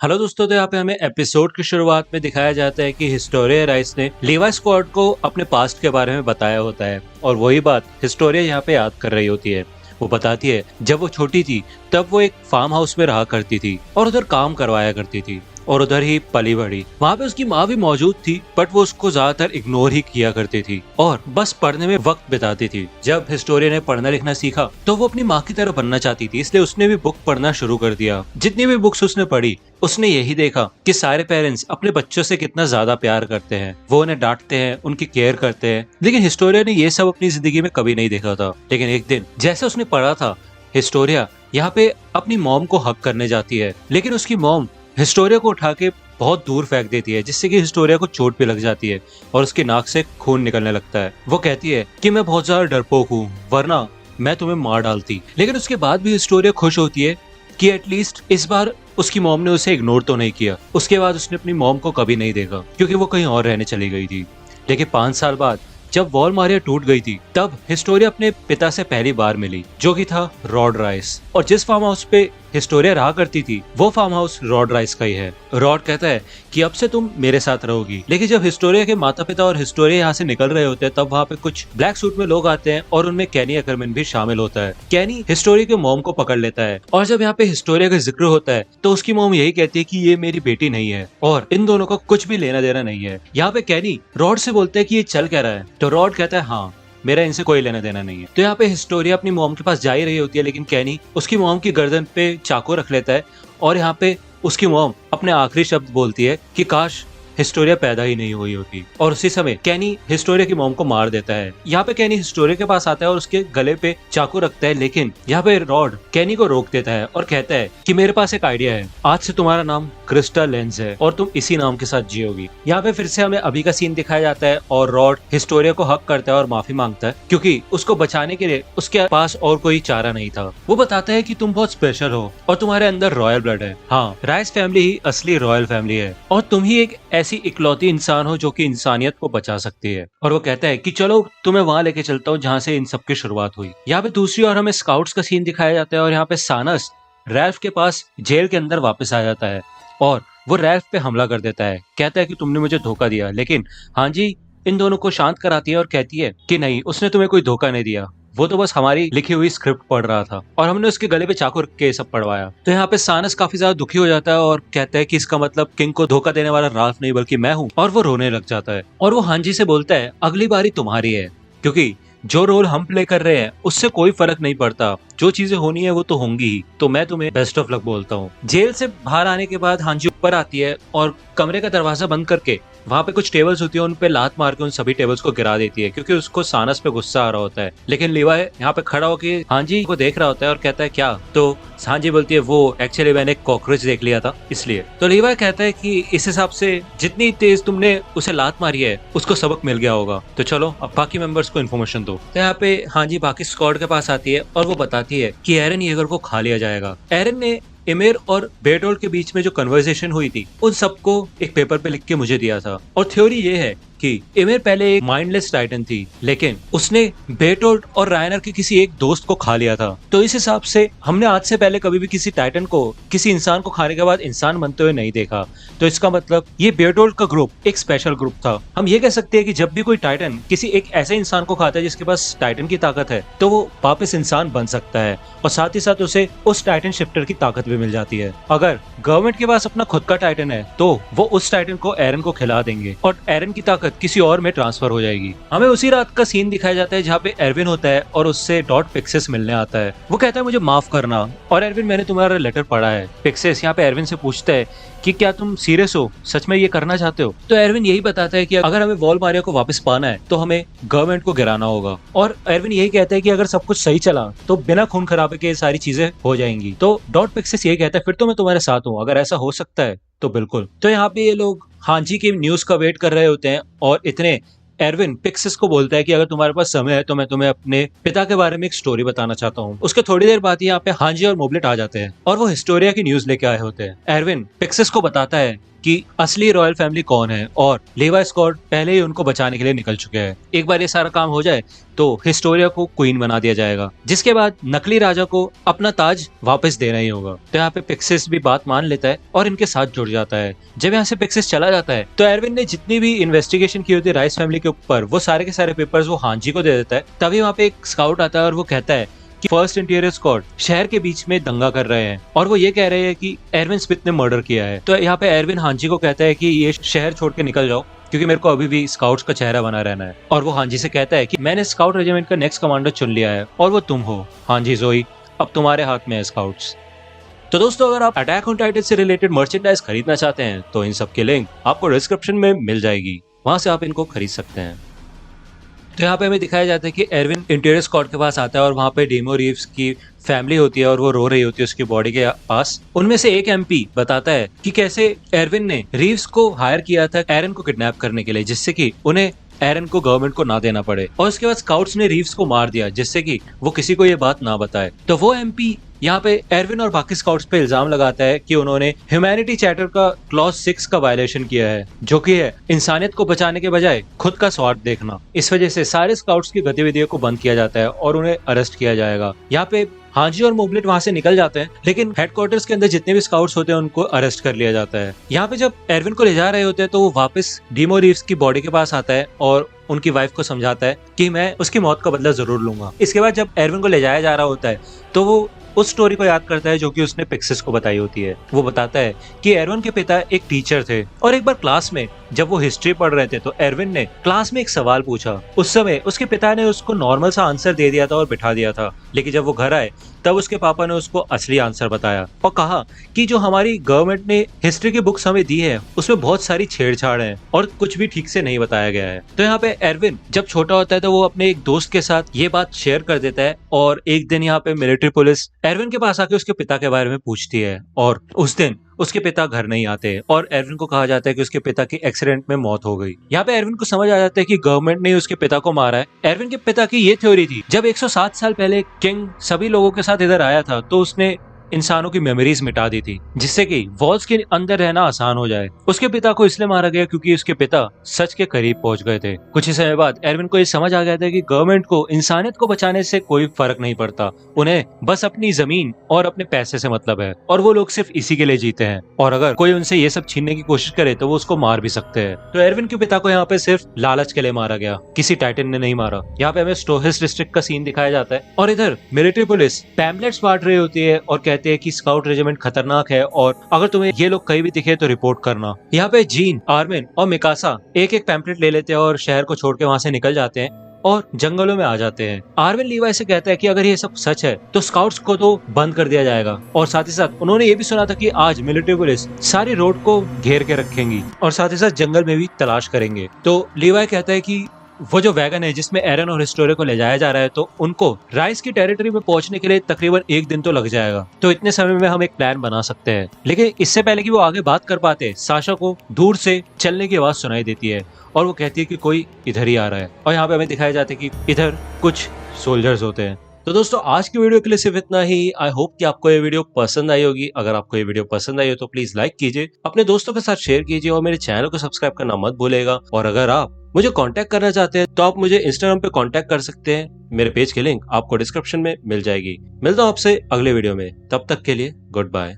Hello दोस्तों, तो यहाँ पे हमें एपिसोड की शुरुआत में दिखाया जाता है कि हिस्टोरिया राइस ने लीवा स्क्वाड को अपने पास्ट के बारे में बताया होता है और वही बात हिस्टोरिया यहाँ पे याद कर रही होती है। वो बताती है जब वो छोटी थी तब वो एक फार्म हाउस में रहा करती थी और उधर काम करवाया करती थी और उधर ही पली बढ़ी। वहाँ पे उसकी माँ भी मौजूद थी बट वो उसको ज्यादातर इग्नोर ही किया करती थी और बस पढ़ने में वक्त बिताती थी। जब हिस्टोरिया ने पढ़ना लिखना सीखा तो वो अपनी माँ की तरह बनना चाहती थी, इसलिए उसने भी बुक पढ़ना शुरू कर दिया। जितनी भी बुक्स उसने पढ़ी उसने यही देखा कि सारे पेरेंट्स अपने बच्चों से कितना ज्यादा प्यार करते हैं, वो उन्हें डांटते हैं, उनकी केयर करते हैं। लेकिन हिस्टोरिया ने ये सब अपनी जिंदगी में कभी नहीं देखा था। लेकिन एक दिन जैसे उसने पढ़ा था, हिस्टोरिया यहाँ पे अपनी मॉम को हक करने जाती है, लेकिन उसकी मॉम हिस्टोरिया को उठा के बहुत दूर फेंक देती है, जिससे कि हिस्टोरिया को चोट भी लग जाती है और उसकी नाक से खून निकलने लगता है। वो कहती है कि मैं बहुत ज्यादा डरपोक हूँ, वरना मैं तुम्हें मार डालती। लेकिन उसके बाद भी हिस्टोरिया खुश होती है कि एटलीस्ट इस बार उसकी मॉम ने उसे इग्नोर तो नहीं किया। उसके बाद उसने अपनी मॉम को कभी नहीं देखा क्योंकि वो कहीं और रहने चली गई थी। लेकिन 5 साल बाद जब वॉल मारिया टूट गई थी तब हिस्टोरिया अपने पिता से पहली बार मिली, जो कि था रॉड राइस। और जिस फार्म हाउस पे हिस्टोरिया रहा करती थी वो फार्म हाउस रॉड राइस का ही है। रॉड कहता है कि अब से तुम मेरे साथ रहोगी। लेकिन जब हिस्टोरिया के माता पिता और हिस्टोरिया यहाँ से निकल रहे होते हैं तब वहाँ पे कुछ ब्लैक सूट में लोग आते हैं और उनमें कैनी अकरमैन भी शामिल होता है। कैनी हिस्टोरिया के मॉम को पकड़ लेता है और जब यहाँ पे हिस्टोरिया का जिक्र होता है तो उसकी मॉम यही कहती है कि ये मेरी बेटी नहीं है और इन दोनों का कुछ भी लेना देना नहीं है। यहाँ पे कैनी रॉड से बोलते है कि ये चल क्या रहा है, तो रॉड कहता है हाँ, मेरा इनसे कोई लेना देना नहीं है। तो यहाँ पे हिस्टोरिया अपनी मॉम के पास जा ही रही होती है, लेकिन कैनी उसकी मॉम की गर्दन पे चाकू रख लेता है और यहाँ पे उसकी मॉम अपने आखिरी शब्द बोलती है कि काश हिस्टोरिया पैदा ही नहीं हुई होती। और उसी समय कैनी हिस्टोरिया की मॉम को मार देता है। यहाँ पे कैनी हिस्टोरिया के पास आता है और उसके गले पे चाकू रखता है, लेकिन यहाँ पे रॉड कैनी को रोक देता है और कहता है कि मेरे पास एक आइडिया है, आज से तुम्हारा नाम क्रिस्टा लेंस है और तुम इसी नाम के साथ जियोगी। यहाँ पे फिर से हमें अभी का सीन दिखाया जाता है और रॉड हिस्टोरिया को हक करता है और माफी मांगता है क्योंकि उसको बचाने के लिए उसके पास और कोई चारा नहीं था। वो बताता है कि तुम बहुत स्पेशल हो और तुम्हारे अंदर रॉयल ब्लड है। हाँ, राइस फैमिली ही असली रॉयल फैमिली है और तुम ही एक ऐसी इकलौती इंसान हो जो कि इंसानियत को बचा सकती है। और वो कहता है कि चलो तुम्हें वहां लेके चलता हूँ जहाँ से इन सब की शुरुआत हुई। यहाँ पे दूसरी ओर हमें स्काउट्स का सीन दिखाया जाता है और यहाँ पे सानस रैल्फ के पास जेल के अंदर वापस आ जाता है और वो रैल्फ पे हमला कर देता है। कहता है कि तुमने मुझे धोखा दिया, लेकिन हाँ जी इन दोनों को शांत कराती है और कहती है कि नहीं, उसने तुम्हें कोई धोखा नहीं दिया, वो तो बस हमारी लिखी हुई स्क्रिप्ट पढ़ रहा था और हमने उसके गले पे चाकू रख के सब पढ़वाया। तो यहाँ पे सानस काफी ज्यादा दुखी हो जाता है और कहता है कि इसका मतलब किंग को धोखा देने वाला राल्फ नहीं बल्कि मैं हूँ, और वो रोने लग जाता है। और वो हांजी से बोलता है अगली बारी तुम्हारी है, क्योंकि जो रोल हम प्ले कर रहे हैं उससे कोई फर्क नहीं पड़ता, जो चीजें होनी है वो तो होंगी ही। तो मैं तुम्हें बेस्ट ऑफ लक बोलता हूँ। जेल से बाहर आने के बाद हांजी ऊपर आती है और कमरे का दरवाजा बंद करके वहाँ पे कुछ टेबल्स होती है, उन पे लात मार के उन सभी टेबल्स को गिरा देती है क्योंकि उसको सानस पे गुस्सा आ रहा होता है। लेकिन लीवाई यहाँ पे खड़ा होकर हांजी को देख रहा होता है और कहता है क्या? तो हांजी बोलती है वो एक्चुअली मैंने कॉकरोच देख लिया था इसलिए। तो लीवाई कहता है कि इस हिसाब से जितनी तेज तुमने उसे लात मारी है उसको सबक मिल गया होगा, तो चलो अब बाकी मेंबर्स को इन्फॉर्मेशन दो। तो यहाँ पे हांजी बाकी स्क्वाड के पास आती है और वो बताती है कि एरन येगर को खा लिया जाएगा। एरन ने एमिर और बेटोल्ट के बीच में जो कन्वर्सेशन हुई थी उन सबको एक पेपर पे लिख के मुझे दिया था और थ्योरी ये है कि एमिर पहले एक माइंडलेस टाइटन थी, लेकिन उसने बेटोल्ट और रायनर के किसी एक दोस्त को खा लिया था। तो इस हिसाब से हमने आज से पहले कभी भी किसी टाइटन को, किसी इंसान को खाने के बाद इंसान बनते हुए नहीं देखा। तो इसका मतलब ये बेटोल्ट का ग्रुप एक स्पेशल ग्रुप था। हम ये कह सकते हैं कि जब भी कोई टाइटन किसी एक ऐसे इंसान को खाता है जिसके पास टाइटन की ताकत है तो वो वापस इंसान बन सकता है और साथ ही साथ उसे उस टाइटन शिफ्टर की ताकत भी मिल जाती है। अगर गवर्नमेंट के पास अपना खुद का टाइटन है तो वो उस टाइटन को एरन को खिला देंगे और एरन की ताकत किसी और में ट्रांसफर हो जाएगी। हमें उसी रात का सीन दिखाया जाता है जहाँ पे एरविन होता है और उससे डॉट पिक्सेस मिलने आता है। वो कहता है मुझे माफ करना, और एरविन मैंने तुम्हारा लेटर पढ़ा है। पिक्सेस यहाँ पे एरविन से पूछता है कि क्या तुम सीरियस हो, सच में ये करना चाहते हो? तो एरविन यही बताता है कि अगर हमें वॉल मारिया को वापस पाना है तो हमें गवर्नमेंट को गिराना होगा। और एरविन यही कहता है कि अगर सब कुछ सही चला तो बिना खून खराबे के सारी चीजें हो जाएंगी। तो डॉट पिक्सेस यही कहता है फिर तो मैं तुम्हारे साथ हूँ, अगर ऐसा हो सकता है तो बिल्कुल। तो यहाँ पे ये लोग हांजी की न्यूज का वेट कर रहे होते हैं और इतने एरविन पिक्सेस को बोलता है कि अगर तुम्हारे पास समय है तो मैं तुम्हें अपने पिता के बारे में एक स्टोरी बताना चाहता हूँ। उसके थोड़ी देर बाद यहाँ पे हांजी और मोबलेट आ जाते हैं और वो हिस्टोरिया की न्यूज लेके आए होते हैं। एरविन पिक्सेस को बताता है कि असली रॉयल फैमिली कौन है और लीवाई स्कॉट पहले ही उनको बचाने के लिए निकल चुके हैं। एक बार ये सारा काम हो जाए तो हिस्टोरिया को क्वीन बना दिया जाएगा, जिसके बाद नकली राजा को अपना ताज वापस देना ही होगा। तो यहाँ पे पिक्सिस भी बात मान लेता है और इनके साथ जुड़ जाता है। जब यहाँ से पिक्सिस चला जाता है तो एरविन ने जितनी भी इन्वेस्टिगेशन की होती है राइस फैमिली के ऊपर, वो सारे के सारे पेपर्स वो हांजी को दे देता है। तभी वहाँ पे एक स्काउट आता है और वो कहता है कि फर्स्ट इंटीरियर स्क्वाड शहर के बीच में दंगा कर रहे हैं और वो ये कह रहे हैं कि एरविन स्मिथ ने मर्डर किया है। तो यहाँ पे एरविन हांजी को कहता है कि ये शहर छोड़ के निकल जाओ, क्योंकि मेरे को अभी भी स्काउट्स का चेहरा बना रहना है। और वो हांजी से कहता है कि मैंने स्काउट रेजिमेंट का नेक्स्ट कमांडर चुन लिया है और वो तुम हो। हांजी जोई, अब तुम्हारे हाथ में है स्काउट्स। तो दोस्तों, अगर आप अटैक ऑन टाइटन से रिलेटेड मर्चेंडाइज खरीदना चाहते हैं तो इन सब के लिंक आपको डिस्क्रिप्शन में मिल जाएगी, वहां से आप इनको खरीद सकते हैं। तो यहाँ पे हमें दिखाया जाता है कि एरविन इंटीरियर स्क्वाड के पास आता है और वहाँ पे डेमो रीव्स की फैमिली होती है और वो रो रही होती है उसकी बॉडी के पास। उनमें से एक एमपी बताता है कि कैसे एरविन ने रीव्स को हायर किया था एरन को किडनैप करने के लिए, जिससे कि उन्हें एरन को गवर्नमेंट को ना देना पड़े। और उसके बाद स्काउट्स ने रीव्स को मार दिया, जिससे कि वो किसी को ये बात ना बताए। तो वो एमपी यहाँ पे एरविन और बाकी स्काउट्स पे इल्जाम लगाता है कि उन्होंने ह्यूमैनिटी चार्टर का क्लॉज 6 का वायलेशन किया है, जो कि है इंसानियत को बचाने के बजाय खुद का स्वार्थ देखना। इस वजह से सारे स्काउट्स की गतिविधियों को बंद किया जाता है और उन्हें अरेस्ट किया जाएगा। यहाँ पे हांजी और मोबलेट वहां से निकल जाते हैं, लेकिन हेडक्वार्टर्स के अंदर जितने भी स्काउट्स होते हैं उनको अरेस्ट कर लिया जाता है। यहाँ पे जब एरविन को ले जा रहे होते हैं तो वो वापस डीमो रीव्स की बॉडी के पास आता है और उनकी वाइफ को समझाता है कि मैं उसकी मौत का बदला जरूर लूंगा। इसके बाद जब एरविन को ले जाया जा रहा होता है तो वो उस स्टोरी को याद करता है जो कि उसने पिक्सिस को बताई होती है। वो बताता है कि एरविन के पिता एक टीचर थे और एक बार क्लास में जब वो हिस्ट्री पढ़ रहे थे तो एरविन ने क्लास में एक सवाल पूछा। उस समय उसके पिता ने उसको नॉर्मल सा आंसर दे दिया था और बिठा दिया था, लेकिन जब वो घर आए तब उसके पापा ने उसको असली आंसर बताया और कहा कि जो हमारी गवर्नमेंट ने हिस्ट्री की बुक्स हमें दी है उसमें बहुत सारी छेड़छाड़ है और कुछ भी ठीक से नहीं बताया गया है। तो यहाँ पे एरविन जब छोटा होता है तो वो अपने एक दोस्त के साथ ये बात शेयर कर देता है और एक दिन यहाँ पे मिलिट्री पुलिस एरविन के पास आके उसके पिता के बारे में पूछती है और उस दिन उसके पिता घर नहीं आते और एरविन को कहा जाता है कि उसके पिता की एक्सीडेंट में मौत हो गई। यहाँ पे एरविन को समझ आ जाता है कि गवर्नमेंट ने उसके पिता को मारा है। एरविन के पिता की ये थ्योरी थी, जब 107 साल पहले किंग सभी लोगों के साथ इधर आया था तो उसने इंसानों की मेमोरीज मिटा दी थी, जिससे कि वॉल्स के अंदर रहना आसान हो जाए। उसके पिता को इसलिए मारा गया क्योंकि उसके पिता सच के करीब पहुंच गए थे। कुछ ही समय बाद एरविन को ये समझ आ गया था कि गवर्नमेंट को इंसानियत को बचाने से कोई फर्क नहीं पड़ता, उन्हें बस अपनी जमीन और अपने पैसे से मतलब है और वो लोग सिर्फ इसी के लिए जीते हैं और अगर कोई उनसे ये सब छीनने की कोशिश करे तो वो उसको मार भी सकते हैं। तो एरविन के पिता को यहाँ पे सिर्फ लालच के लिए मारा गया, किसी टाइटन ने नहीं मारा। यहाँ पे हमें स्टोहिस डिस्ट्रिक्ट का सीन दिखाया जाता है और इधर मिलिट्री पुलिस पैम्पलेट्स बांट रही होती है और कहती है कि स्काउट रेजिमेंट खतरनाक है और अगर तुम्हें ये लोग कहीं भी दिखे तो रिपोर्ट करना। यहाँ पे जीन, आर्मिन और मिकासा एक एक पैम्पलेट ले लेते हैं और शहर को छोड़ के वहाँ से निकल जाते हैं और जंगलों में आ जाते हैं। आर्विन लीवाई से कहता है कि अगर ये सब सच है तो स्काउट्स को तो बंद कर दिया जाएगा और साथ ही साथ उन्होंने ये भी सुना था कि आज मिलिट्री पुलिस सारी रोड को घेर के रखेंगी और साथ ही साथ जंगल में भी तलाश करेंगे। तो लीवाई कहता है कि वो जो वैगन है जिसमें एरन और हिस्टोरिया को ले जाया जा रहा है तो उनको राइस की टेरिटरी में पहुंचने के लिए तकरीबन 1 दिन तो लग जाएगा। तो इतने समय में हम एक प्लान बना सकते हैं। लेकिन इससे पहले कि वो आगे बात कर पाते, साशा को दूर से चलने की आवाज सुनाई देती है और वो कहती है कि कोई इधर ही आ रहा है और यहाँ पे हमें दिखाया जाता है कि इधर कुछ सोल्जर्स होते हैं। तो दोस्तों, आज की वीडियो के लिए सिर्फ इतना ही। आई होप कि आपको ये वीडियो पसंद आई होगी। अगर आपको ये वीडियो पसंद आई हो तो प्लीज लाइक कीजिए, अपने दोस्तों के साथ शेयर कीजिए और मेरे चैनल को सब्सक्राइब करना मत भूलेगा। और अगर आप मुझे कांटेक्ट करना चाहते हैं तो आप मुझे इंस्टाग्राम पे कांटेक्ट कर सकते हैं। मेरे पेज की लिंक आपको डिस्क्रिप्शन में मिल जाएगी। मिलता हूँ आपसे अगले वीडियो में, तब तक के लिए गुड बाय।